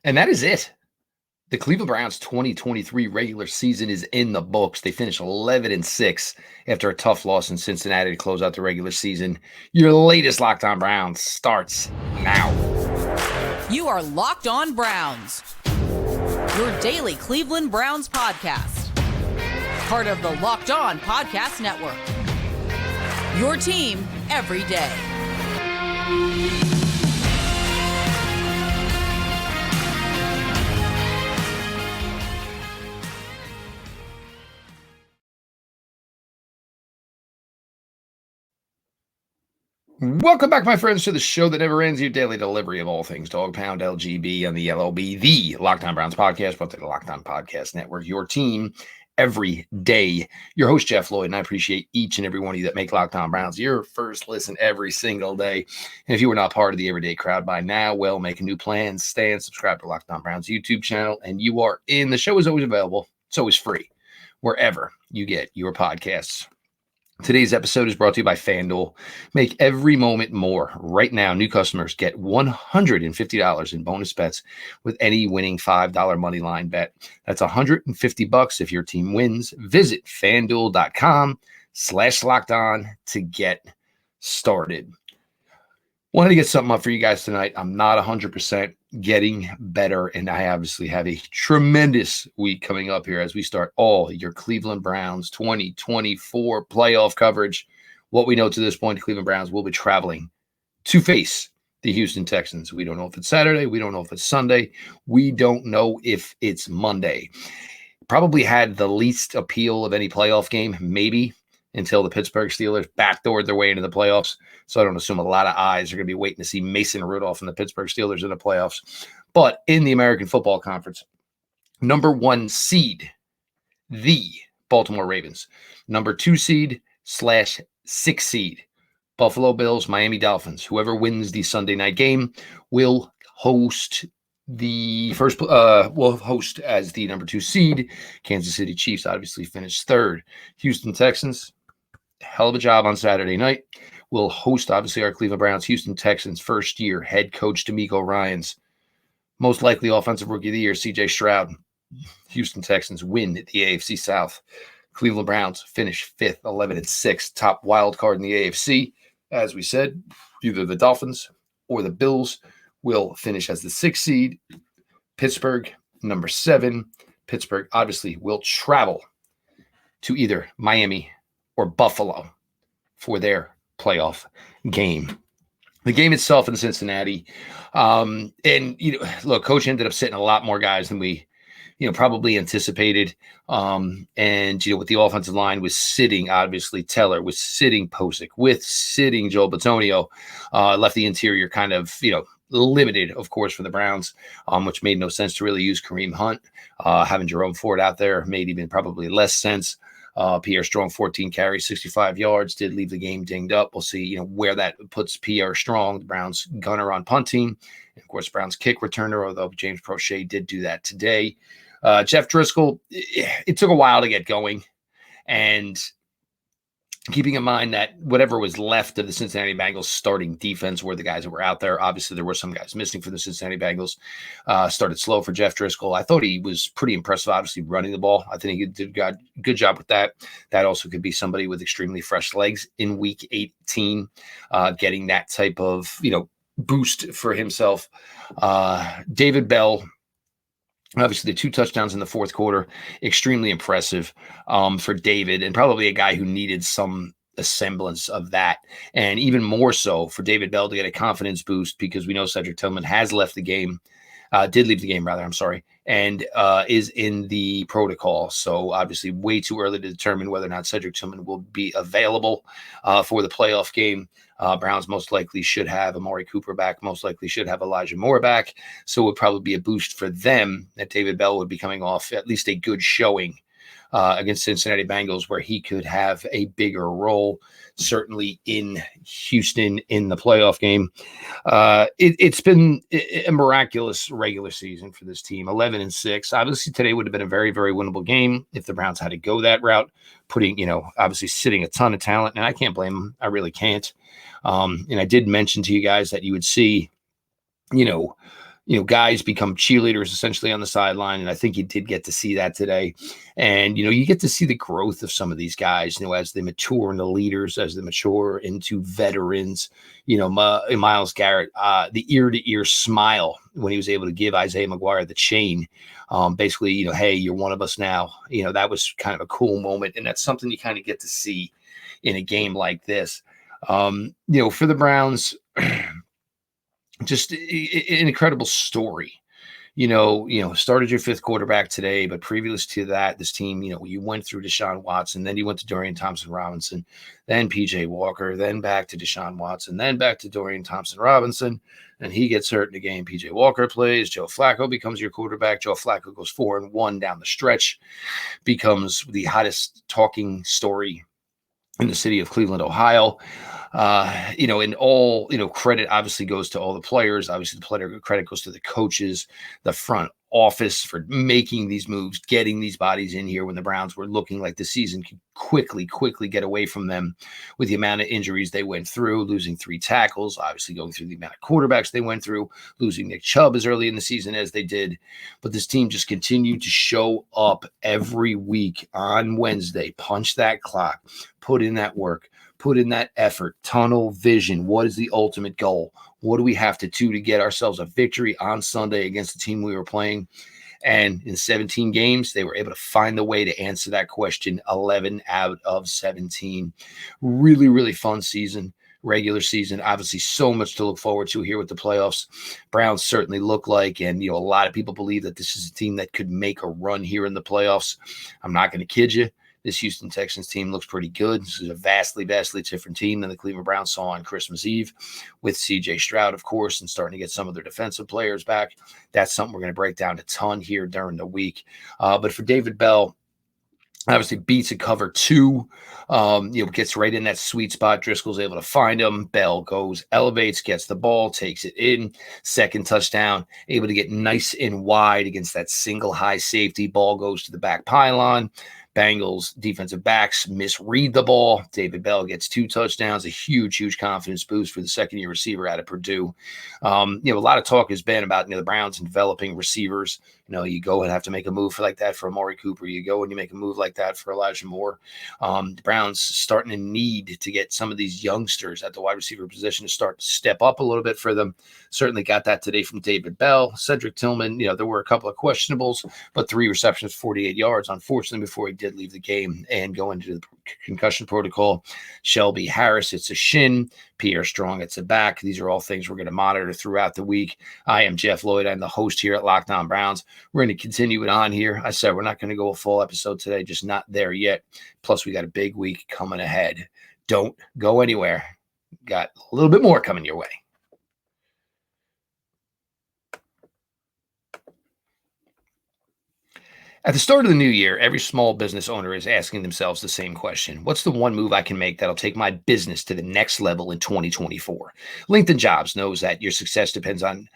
And that is it. The Cleveland Browns 2023 regular season is in the books. They finished 11-6 after a tough loss in Cincinnati to close out the regular season. Your latest Locked On Browns starts now. You are Locked On Browns, your daily Cleveland Browns podcast. Part of the Locked On Podcast Network. Your team every day. Welcome back, my friends, to the show that never ends, your daily delivery of all things Dog Pound LGB on the LOB, the Locked On Browns podcast, brought to the Locked On Podcast Network, your team every day. Your host, Jeff Lloyd, and I appreciate each and every one of you that make Locked On Browns your first listen every single day. And if you were not part of the everyday crowd by now, well, make a new plan, stay and subscribe to Locked On Browns YouTube channel, and you are in. The show is always available. It's always free, wherever you get your podcasts. Today's episode is brought to you by FanDuel. Make every moment more. Right now, new customers get $150 in bonus bets with any winning $5 moneyline bet. That's $150 if your team wins. Visit FanDuel.com/lockedon to get started. Wanted to get something up for you guys tonight. I'm not 100% getting better, and I obviously have a tremendous week coming up here as we start all your Cleveland Browns 2024 playoff coverage. What we know to this point, the Cleveland Browns will be traveling to face the Houston Texans. We don't know if it's Saturday. We don't know if it's Sunday. We don't know if it's Monday. Probably had the least appeal of any playoff game, maybe, until the Pittsburgh Steelers backdoored their way into the playoffs. So I don't assume a lot of eyes are going to be waiting to see Mason Rudolph and the Pittsburgh Steelers in the playoffs. But in the American Football Conference, number 1 seed, the Baltimore Ravens. Number 2 seed/6 seed, Buffalo Bills, Miami Dolphins. Whoever wins the Sunday night game will host will host as the number 2 seed. Kansas City Chiefs obviously finished 3rd. Houston Texans, hell of a job on Saturday night. Will host, obviously, our Cleveland Browns. Houston Texans, first-year head coach DeMeco Ryans. Most likely offensive rookie of the year, C.J. Stroud. Houston Texans win the AFC South. Cleveland Browns finish 5th, 11-6, top wild card in the AFC. As we said, either the Dolphins or the Bills will finish as the 6th seed. Pittsburgh, number 7. Pittsburgh obviously will travel to either Miami or Buffalo for their playoff game. The game itself in Cincinnati, and look, Coach ended up sitting a lot more guys than we, probably anticipated. And with the offensive line was sitting, obviously Teller was sitting Posick, with sitting Joel Bitonio, left the interior kind of, limited, of course, for the Browns, which made no sense to really use Kareem Hunt. Having Jerome Ford out there made even probably less sense. Pierre Strong, 14 carries, 65 yards, did leave the game dinged up. We'll see, where that puts Pierre Strong, the Browns gunner on punting. And of course, Browns kick returner, although James Prochet did do that today. Jeff Driscoll, it took a while to get going. And keeping in mind that whatever was left of the Cincinnati Bengals starting defense were the guys that were out there. Obviously, there were some guys missing for the Cincinnati Bengals. Started slow for Jeff Driscoll. I thought he was pretty impressive, obviously, running the ball. I think he did a good job with that. That also could be somebody with extremely fresh legs in Week 18, getting that type of, boost for himself. David Bell, obviously, the 2 touchdowns in the fourth quarter, extremely impressive for David, and probably a guy who needed some semblance of that. And even more so for David Bell to get a confidence boost, because we know Cedric Tillman has left the game, did leave the game, rather, I'm sorry, and is in the protocol. So obviously way too early to determine whether or not Cedric Tillman will be available for the playoff game. Browns most likely should have Amari Cooper back, most likely should have Elijah Moore back. So it would probably be a boost for them that David Bell would be coming off at least a good showing against Cincinnati Bengals, where he could have a bigger role, certainly in Houston in the playoff game. It's been a miraculous regular season for this team, 11-6. Obviously, today would have been a very, very winnable game if the Browns had to go that route, putting, obviously sitting a ton of talent, and I can't blame them. I really can't. And I did mention to you guys that you would see, guys become cheerleaders essentially on the sideline. And I think you did get to see that today. And, you get to see the growth of some of these guys, as they mature into leaders, as they mature into veterans. Myles Garrett, the ear-to-ear smile when he was able to give Isaiah McGuire the chain. Basically, hey, you're one of us now. That was kind of a cool moment. And that's something you kind of get to see in a game like this. For the Browns, just an incredible story. Started your fifth quarterback today, but previous to that, this team, you went through Deshaun Watson, then you went to Dorian Thompson-Robinson, then PJ Walker, then back to Deshaun Watson, then back to Dorian Thompson-Robinson, and he gets hurt in the game. PJ Walker plays, Joe Flacco becomes your quarterback. Joe Flacco goes 4-1 down the stretch, becomes the hottest talking story in the city of Cleveland, Ohio. And all, credit obviously goes to all the players. Obviously, the player credit goes to the coaches, the front office for making these moves, getting these bodies in here when the Browns were looking like the season could quickly get away from them with the amount of injuries they went through, losing 3 tackles, obviously going through the amount of quarterbacks they went through, losing Nick Chubb as early in the season as they did. But this team just continued to show up every week on Wednesday, punch that clock, put in that work, put in that effort, tunnel vision. What is the ultimate goal? What do we have to do to get ourselves a victory on Sunday against the team we were playing? And in 17 games, they were able to find the way to answer that question 11 out of 17. Really, really fun season, regular season. Obviously, so much to look forward to here with the playoffs. Browns certainly look like, and a lot of people believe that this is a team that could make a run here in the playoffs. I'm not going to kid you. This Houston Texans team looks pretty good. This is a vastly different team than the Cleveland Browns saw on Christmas Eve with C.J. Stroud, of course, and starting to get some of their defensive players back. That's something we're going to break down a ton here during the week. But for David Bell, obviously beats a cover 2, gets right in that sweet spot. Driscoll's able to find him. Bell goes, elevates, gets the ball, takes it in. Second touchdown, able to get nice and wide against that single high safety. Ball goes to the back pylon. Bengals defensive backs misread the ball. David Bell gets 2 touchdowns, a huge confidence boost for the second-year receiver out of Purdue. A lot of talk has been about the Browns developing receivers. You go and have to make a move like that for Amari Cooper. You go and you make a move like that for Elijah Moore. The Browns starting to need to get some of these youngsters at the wide receiver position to start to step up a little bit for them. Certainly got that today from David Bell. Cedric Tillman, there were a couple of questionables, but 3 receptions, 48 yards, unfortunately, before he did leave the game and go into the concussion protocol. Shelby Harris, it's a shin. Pierre Strong, it's a back. These are all things we're going to monitor throughout the week. I am Jeff Lloyd. I'm the host here at Locked On Browns. We're going to continue it on here. I said we're not going to go a full episode today, just not there yet. Plus, we got a big week coming ahead. Don't go anywhere. Got a little bit more coming your way. At the start of the new year, every small business owner is asking themselves the same question. What's the one move I can make that'll take my business to the next level in 2024? LinkedIn Jobs knows that your success depends on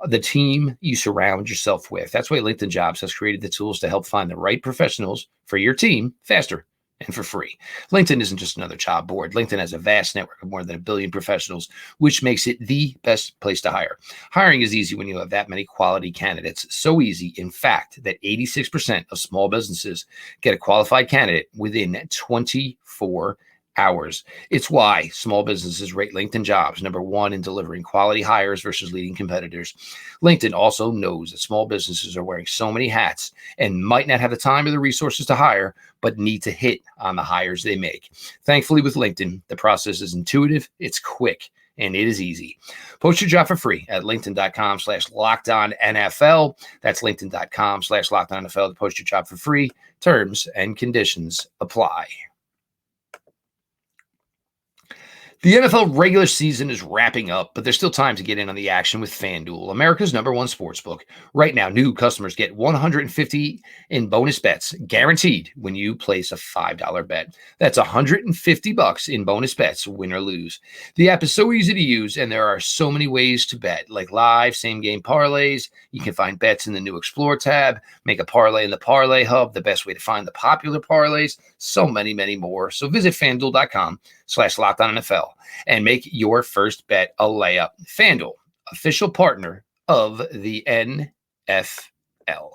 the team you surround yourself with. That's why LinkedIn Jobs has created the tools to help find the right professionals for your team faster and for free. LinkedIn isn't just another job board. LinkedIn has a vast network of more than 1 billion professionals, which makes it the best place to hire. Hiring is easy when you have that many quality candidates. So easy, in fact, that 86% of small businesses get a qualified candidate within 24 hours. It's why small businesses rate LinkedIn Jobs number 1 in delivering quality hires versus leading competitors. LinkedIn also knows that small businesses are wearing so many hats and might not have the time or the resources to hire, but need to hit on the hires they make. Thankfully, with LinkedIn, the process is intuitive, it's quick, and it is easy. Post your job for free at linkedin.com/lockedonnfl. That's linkedin.com/lockedonnfl to post your job for free. Terms and conditions apply. The NFL regular season is wrapping up, but there's still time to get in on the action with FanDuel, America's #1 sportsbook. Right now, new customers get $150 in bonus bets guaranteed when you place a $5 bet. That's $150 in bonus bets, win or lose. The app is so easy to use, and there are so many ways to bet, like live same-game parlays. You can find bets in the new Explore tab, make a parlay in the Parlay Hub, the best way to find the popular parlays, so many more. So visit FanDuel.com/LockedOnNFL and make your first bet a layup. FanDuel, official partner of the NFL.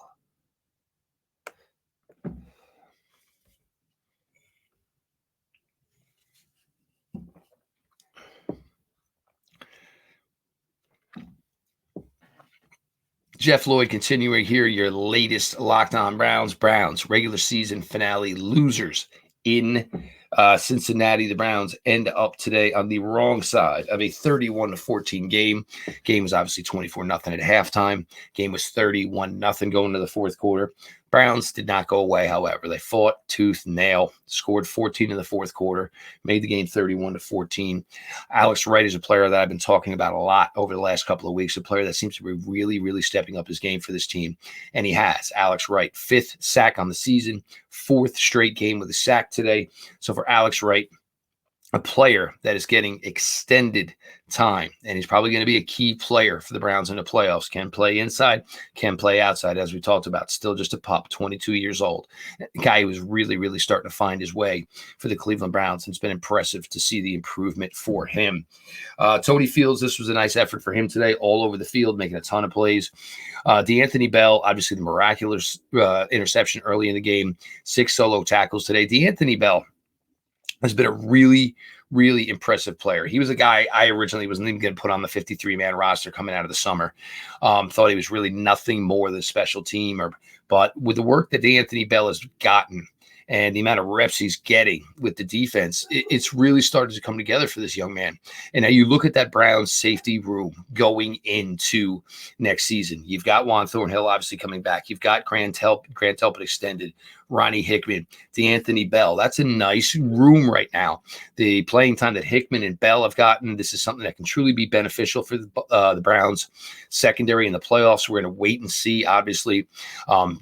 Jeff Lloyd continuing here, your latest Locked On Browns regular season finale losers in Cincinnati. The Browns end up today on the wrong side of a 31-14 game. Game was obviously 24-0 at halftime. Game was 31-0 going into the fourth quarter. Browns did not go away, however. They fought tooth and nail, scored 14 in the fourth quarter, made the game 31-14. Alex Wright is a player that I've been talking about a lot over the last couple of weeks, a player that seems to be really, really stepping up his game for this team, and he has. Alex Wright, 5th sack on the season, 4th straight game with a sack today. So for Alex Wright, a player that is getting extended time, and he's probably going to be a key player for the Browns in the playoffs. Can play inside, can play outside, as we talked about. Still just a pup, 22 years old. A guy who was really, really starting to find his way for the Cleveland Browns, and it's been impressive to see the improvement for him. Tony Fields, this was a nice effort for him today, all over the field, making a ton of plays. D'Anthony Bell, obviously the miraculous interception early in the game, 6 solo tackles today. D'Anthony Bell has been a really, really impressive player. He was a guy I originally wasn't even going to put on the 53-man roster coming out of the summer. Thought he was really nothing more than a special team. But with the work that D'Anthony Bell has gotten and the amount of reps he's getting with the defense, it's really started to come together for this young man. And now you look at that Browns safety room going into next season. You've got Juan Thornhill obviously coming back. You've got Grant Telpin extended, Ronnie Hickman, D'Anthony Bell. That's a nice room right now. The playing time that Hickman and Bell have gotten, this is something that can truly be beneficial for the Browns secondary in the playoffs. We're going to wait and see, obviously.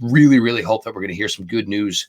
Really, really hope that we're going to hear some good news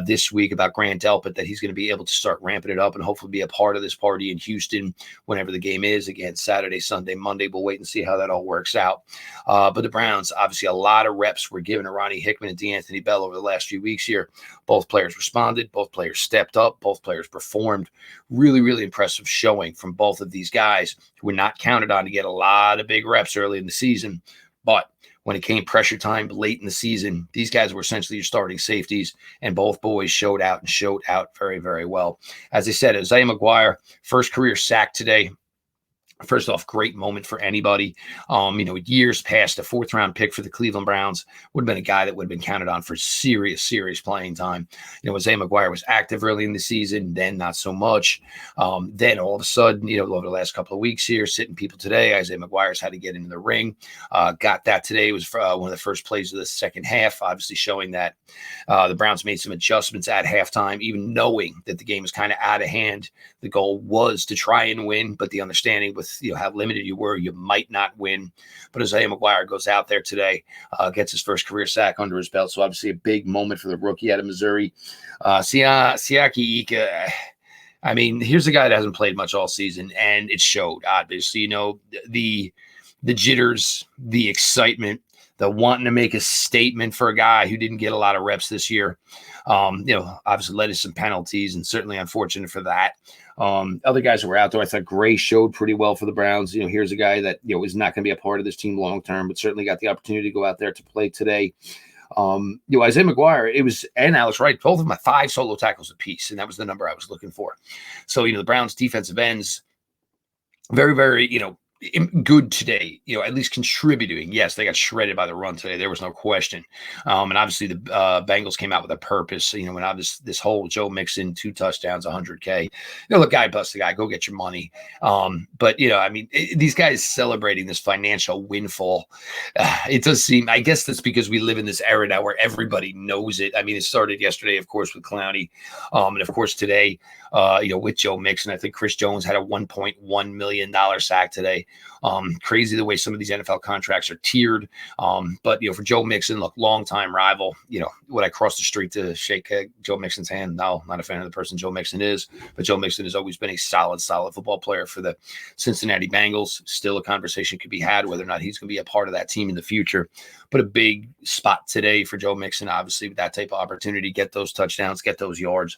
this week about Grant Delpit, that he's going to be able to start ramping it up and hopefully be a part of this party in Houston whenever the game is. Again, Saturday, Sunday, Monday. We'll wait and see how that all works out. But the Browns, obviously a lot of reps were given to Ronnie Hickman and D'Anthony Bell over the last few weeks here. Both players responded. Both players stepped up. Both players performed. Really, really impressive showing from both of these guys who were not counted on to get a lot of big reps early in the season. But when it came pressure time late in the season, these guys were essentially your starting safeties, and both boys showed out very, very well. As I said, Isaiah McGuire, first career sack today. First off, great moment for anybody. Years past, a 4th-round pick for the Cleveland Browns would have been a guy that would have been counted on for serious playing time. Isaiah McGuire was active early in the season, then not so much. Then all of a sudden, over the last couple of weeks here, sitting people today, Isaiah McGuire's had to get into the ring. Got that today. It was one of the first plays of the second half, obviously showing that the Browns made some adjustments at halftime, even knowing that the game was kind of out of hand. The goal was to try and win, but the understanding with how limited you were, you might not win. But Isaiah McGuire goes out there today, gets his first career sack under his belt. So obviously a big moment for the rookie out of Missouri. Siaki Ika, I mean, here's a guy that hasn't played much all season, and it showed, obviously. The jitters, the excitement, the wanting to make a statement for a guy who didn't get a lot of reps this year. Obviously led to some penalties, and certainly unfortunate for that. Other guys that were out there, I thought Gray showed pretty well for the Browns. Here's a guy that, is not going to be a part of this team long-term, but certainly got the opportunity to go out there to play today. Isaiah McGuire, and Alex Wright, both of them had 5 solo tackles apiece, and that was the number I was looking for. So, the Browns defensive ends, very, very, good today, at least contributing. Yes, they got shredded by the run today. There was no question. And obviously the Bengals came out with a purpose, when I was this whole Joe Mixon, 2 touchdowns, 100K. Look, guy bust the guy, go get your money. But these guys celebrating this financial windfall, it does seem, I guess that's because we live in this era now where everybody knows it. I mean, it started yesterday, of course, with Clowney. And of course today, with Joe Mixon, I think Chris Jones had a $1.1 million sack today. Crazy the way some of these NFL contracts are tiered. But for Joe Mixon, look, longtime rival. Would I cross the street to shake Joe Mixon's hand? No, not a fan of the person Joe Mixon is. But Joe Mixon has always been a solid football player for the Cincinnati Bengals. Still a conversation could be had whether or not he's going to be a part of that team in the future. But a big spot today for Joe Mixon, obviously, with that type of opportunity, get those touchdowns, get those yards,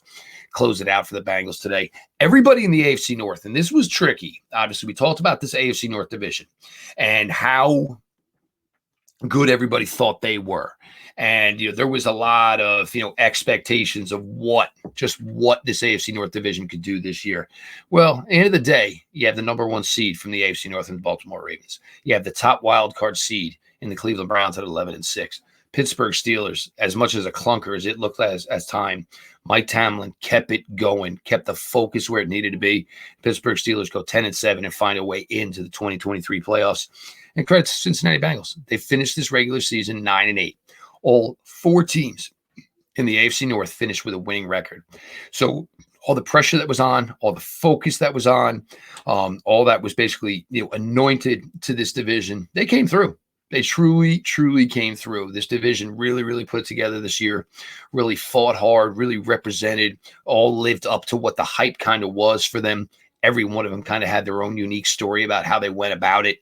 close it out for the Bengals today. Everybody in the AFC North, and this was tricky. Obviously, we talked about this AFC North division and how good everybody thought they were. And, there was a lot of, expectations of what this AFC North division could do this year. Well, at the end of the day, you have the number one seed from the AFC North in the Baltimore Ravens. You have the top wild card seed in the Cleveland Browns at 11-6. Pittsburgh Steelers, as much as a clunker as it looked as time, Mike Tomlin kept it going, kept the focus where it needed to be. Pittsburgh Steelers go 10-7 and find a way into the 2023 playoffs. And credit to Cincinnati Bengals. They finished this regular season 9-8. All 4 teams in the AFC North finished with a winning record. So all the pressure that was on, all the focus that was on, all that was basically anointed to this division, they came through. They truly, truly came through. This division really, really put it together this year, really fought hard, really represented, all lived up to what the hype kind of was for them. Every one of them kind of had their own unique story about how they went about it.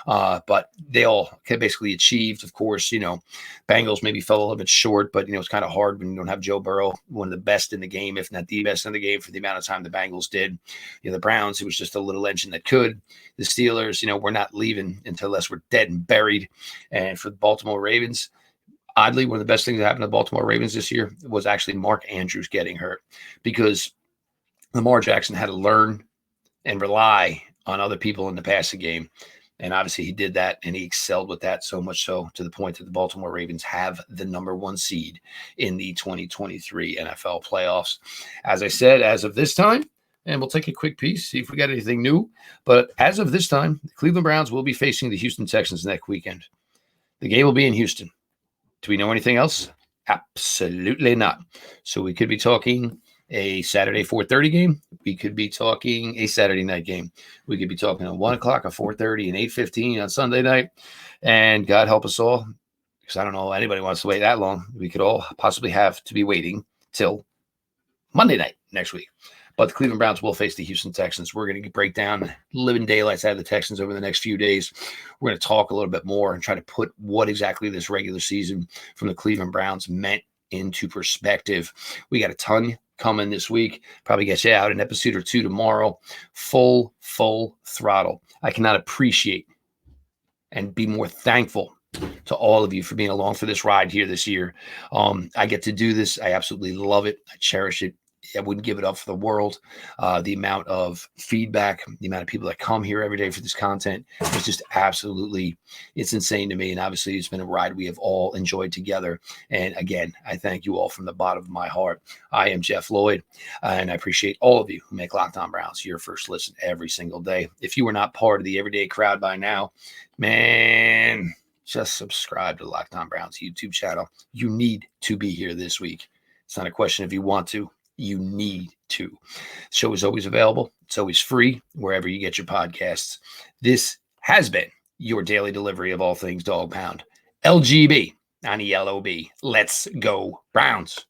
But they all basically achieved. Of course, Bengals maybe fell a little bit short, but, it's kind of hard when you don't have Joe Burrow, one of the best in the game, if not the best in the game for the amount of time the Bengals did. The Browns, it was just a little engine that could. The Steelers, we're not leaving unless we're dead and buried. And for the Baltimore Ravens, oddly, one of the best things that happened to the Baltimore Ravens this year was actually Mark Andrews getting hurt, because Lamar Jackson had to learn and rely on other people in the passing game. And obviously he did that, and he excelled with that, so much so to the point that the Baltimore Ravens have the number one seed in the 2023 NFL playoffs. As I said, as of this time, and we'll take a quick piece, see if we got anything new. But as of this time, the Cleveland Browns will be facing the Houston Texans next weekend. The game will be in Houston. Do we know anything else? Absolutely not. So we could be talking a Saturday 4:30 game. We could be talking a Saturday night game. We could be talking at 1 o'clock, a 4:30, and 8:15 on Sunday night. And God help us all, because I don't know anybody wants to wait that long. We could all possibly have to be waiting till Monday night next week. But the Cleveland Browns will face the Houston Texans. We're going to break down living daylights out of the Texans over the next few days. We're going to talk a little bit more and try to put what exactly this regular season from the Cleveland Browns meant into perspective. We got a ton coming this week. Probably get you out an episode or two tomorrow. Full throttle. I cannot appreciate and be more thankful to all of you for being along for this ride here this year. I get to do this. I absolutely love it. I cherish it. I wouldn't give it up for the world. The amount of feedback, the amount of people that come here every day for this content is just absolutely, it's insane to me. And obviously it's been a ride we have all enjoyed together. And again, I thank you all from the bottom of my heart. I am Jeff Lloyd, and I appreciate all of you who make Locked On Browns your first listen every single day. If you are not part of the everyday crowd by now, man, just subscribe to Locked On Browns YouTube channel. You need to be here this week. It's not a question if you want to. You need to. The show is always available. It's always free wherever you get your podcasts. This has been your daily delivery of all things Dog Pound. LGB on ELOB. Let's go Browns.